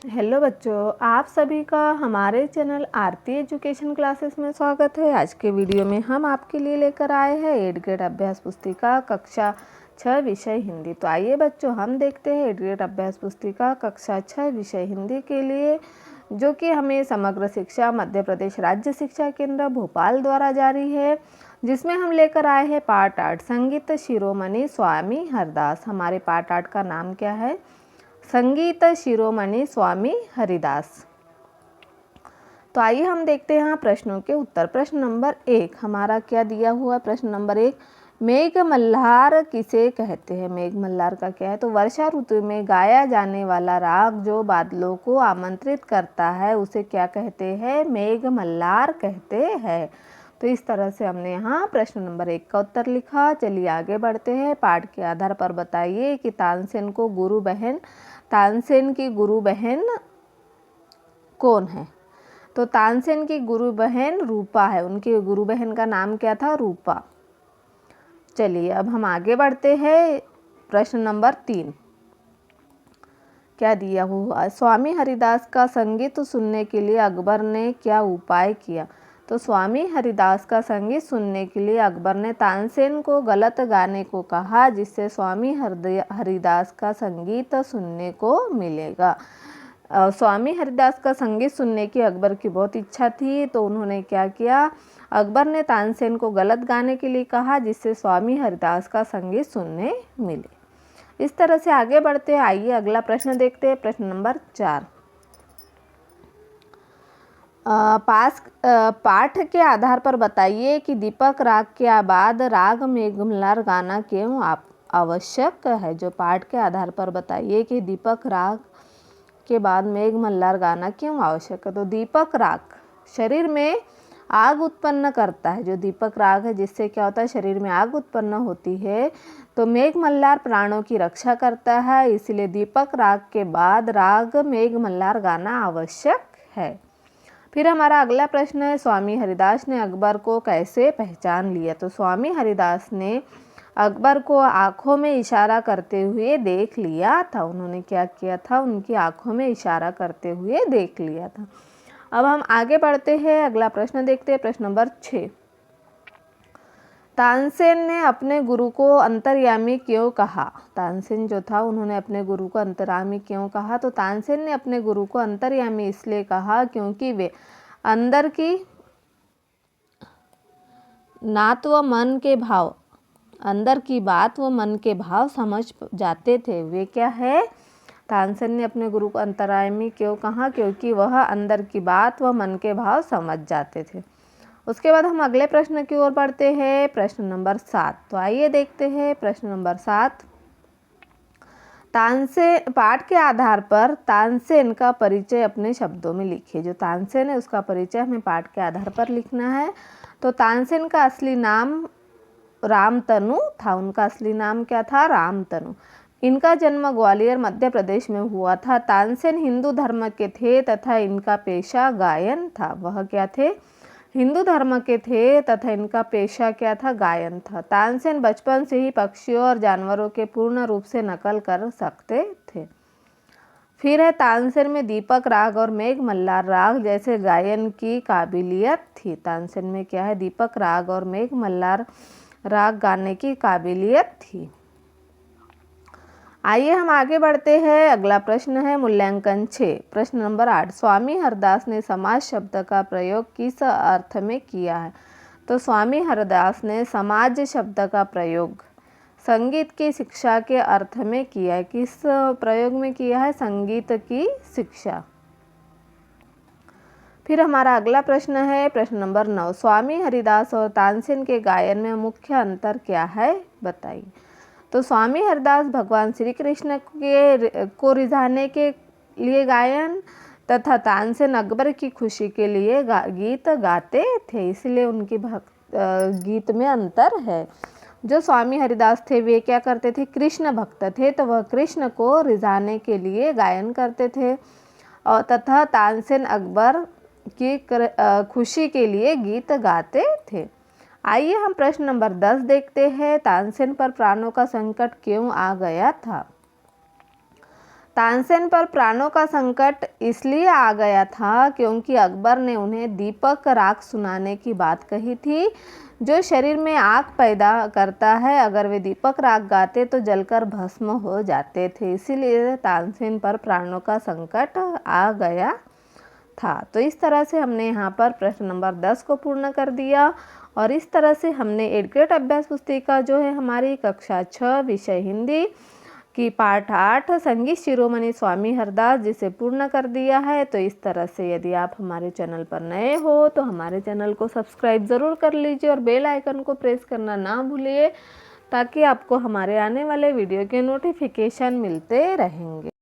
Hello बच्चों, आप सभी का हमारे चैनल आरती एजुकेशन क्लासेस में स्वागत है। आज के वीडियो में हम आपके लिए लेकर आए हैं 8th ग्रेड अभ्यास पुस्तिका कक्षा 6 विषय हिंदी। तो आइए बच्चों, हम देखते हैं 8th ग्रेड अभ्यास पुस्तिका कक्षा 6 विषय हिंदी के लिए, जो कि हमें समग्र शिक्षा मध्य प्रदेश राज्य शिक्षा केंद्र भोपाल द्वारा जारी है, जिसमें हम लेकर आए हैं पार्ट 8 संगीत शिरोमणि स्वामी हरदास। हमारे पार्ट 8 का नाम क्या है? संगीत शिरोमणि स्वामी हरिदास। तो आइए हम देखते हैं यहाँ प्रश्नों के उत्तर। प्रश्न नंबर 1 हमारा क्या दिया हुआ है? प्रश्न नंबर 1, मेघ मल्हार किसे कहते हैं? मेघ मल्हार का क्या है? तो वर्षा ऋतु में गाया जाने वाला राग जो बादलों को आमंत्रित करता है उसे क्या कहते हैं? मेघ मल्हार कहते हैं। तो इस तरह से हमने यहाँ प्रश्न नंबर 1 का उत्तर लिखा। चलिए आगे बढ़ते हैं। पाठ के आधार पर बताइए कि तानसेन की गुरु बहन कौन है? तो तानसेन की गुरु बहन रूपा है। उनकी गुरु बहन का नाम क्या था? रूपा। चलिए अब हम आगे बढ़ते हैं। प्रश्न नंबर 3 क्या दिया हुआ? स्वामी हरिदास का संगीत सुनने के लिए अकबर ने क्या उपाय किया? तो स्वामी हरिदास का संगीत सुनने के लिए अकबर ने तानसेन को गलत गाने को कहा, जिससे स्वामी हरिदास का संगीत सुनने को मिलेगा। स्वामी हरिदास का संगीत सुनने की अकबर की बहुत इच्छा थी, तो उन्होंने क्या किया? अकबर ने तानसेन को गलत गाने के लिए कहा, जिससे स्वामी हरिदास का संगीत सुनने मिले। इस तरह से आगे बढ़ते हैं। आइए अगला प्रश्न देखते हैं। प्रश्न नंबर 4 पाठ के आधार पर बताइए कि दीपक राग के बाद राग मेघमल्हार गाना क्यों आवश्यक है? जो पाठ के आधार पर बताइए कि दीपक राग के बाद मेघमल्हार गाना क्यों आवश्यक है। तो दीपक राग शरीर में आग उत्पन्न करता है। जो दीपक राग है, जिससे क्या होता है? शरीर में आग उत्पन्न होती है। तो मेघमल्हार प्राणों की रक्षा करता है, इसलिए दीपक राग के बाद राग मेघमल्हार गाना आवश्यक है। फिर हमारा अगला प्रश्न है, स्वामी हरिदास ने अकबर को कैसे पहचान लिया? तो स्वामी हरिदास ने अकबर को आँखों में इशारा करते हुए देख लिया था। उन्होंने क्या किया था? उनकी आँखों में इशारा करते हुए देख लिया था। अब हम आगे बढ़ते हैं। अगला प्रश्न देखते हैं। प्रश्न नंबर 6 तानसेन ने अपने गुरु को अंतर्यामी क्यों कहा? तानसेन जो था, उन्होंने अपने गुरु को अंतर्यामी क्यों कहा? तो तानसेन ने अपने गुरु को अंतर्यामी इसलिए कहा क्योंकि वे अंदर की बात व मन के भाव समझ जाते थे। वे क्या है? तानसेन ने अपने गुरु को अंतर्यामी क्यों कहा? क्योंकि वह अंदर की बात व मन के भाव समझ जाते थे। उसके बाद हम अगले प्रश्न की ओर बढ़ते हैं। प्रश्न नंबर 7 तो आइए देखते हैं। प्रश्न नंबर 7 तानसेन पाठ के आधार पर तानसेन का परिचय अपने शब्दों में लिखिए। जो तानसेन है उसका परिचय हमें पाठ के आधार पर लिखना है। तो तानसेन का असली नाम रामतनु था। उनका असली नाम क्या था? रामतनु। इनका जन्म ग्वालियर मध्य प्रदेश में हुआ था। तानसेन हिंदू धर्म के थे तथा इनका पेशा गायन था। वह क्या थे? हिंदू धर्म के थे तथा इनका पेशा क्या था? गायन था। तानसेन बचपन से ही पक्षियों और जानवरों के पूर्ण रूप से नकल कर सकते थे। फिर है, तानसेन में दीपक राग और मेघमल्हार राग जैसे गायन की काबिलियत थी। तानसेन में क्या है? दीपक राग और मेघमल्हार राग गाने की काबिलियत थी। आइए हम आगे बढ़ते हैं। अगला प्रश्न है मूल्यांकन 6। प्रश्न नंबर 8 स्वामी हरदास ने समाज शब्द का प्रयोग किस अर्थ में किया है? तो स्वामी हरदास ने समाज शब्द का प्रयोग संगीत की शिक्षा के अर्थ में किया है। किस प्रयोग में किया है? संगीत की शिक्षा। फिर हमारा अगला प्रश्न है प्रश्न नंबर 9 स्वामी हरिदास और तानसेन के गायन में मुख्य अंतर क्या है? बताइए। तो स्वामी हरिदास भगवान श्री कृष्ण को रिझाने के लिए गायन तथा तानसेन अकबर की खुशी के लिए गीत गाते थे, इसलिए उनकी गीत में अंतर है। जो स्वामी हरिदास थे वे क्या करते थे? कृष्ण भक्त थे, तो वह कृष्ण को रिझाने के लिए गायन करते थे, और तथा तानसेन अकबर की खुशी के लिए गीत गाते थे। आइए हम प्रश्न नंबर 10 देखते हैं। तानसेन पर प्राणों का संकट क्यों आ गया था? तानसेन पर प्राणों का संकट इसलिए आ गया था क्योंकि अकबर ने उन्हें दीपक राग सुनाने की बात कही थी, जो शरीर में आग पैदा करता है। अगर वे दीपक राग गाते तो जलकर भस्म हो जाते थे, इसीलिए तानसेन पर प्राणों का संकट आ गया था। तो इस तरह से हमने यहाँ पर प्रश्न नंबर 10 को पूर्ण कर दिया और इस तरह से हमने 8th ग्रेड अभ्यास पुस्तिका जो है हमारी कक्षा 6 विषय हिंदी की पाठ 8 संगीत शिरोमणि स्वामी हरदास जिसे पूर्ण कर दिया है। तो इस तरह से यदि आप हमारे चैनल पर नए हो तो हमारे चैनल को सब्सक्राइब ज़रूर कर लीजिए और बेल आइकन को प्रेस करना ना भूलिए, ताकि आपको हमारे आने वाले वीडियो के नोटिफिकेशन मिलते रहेंगे।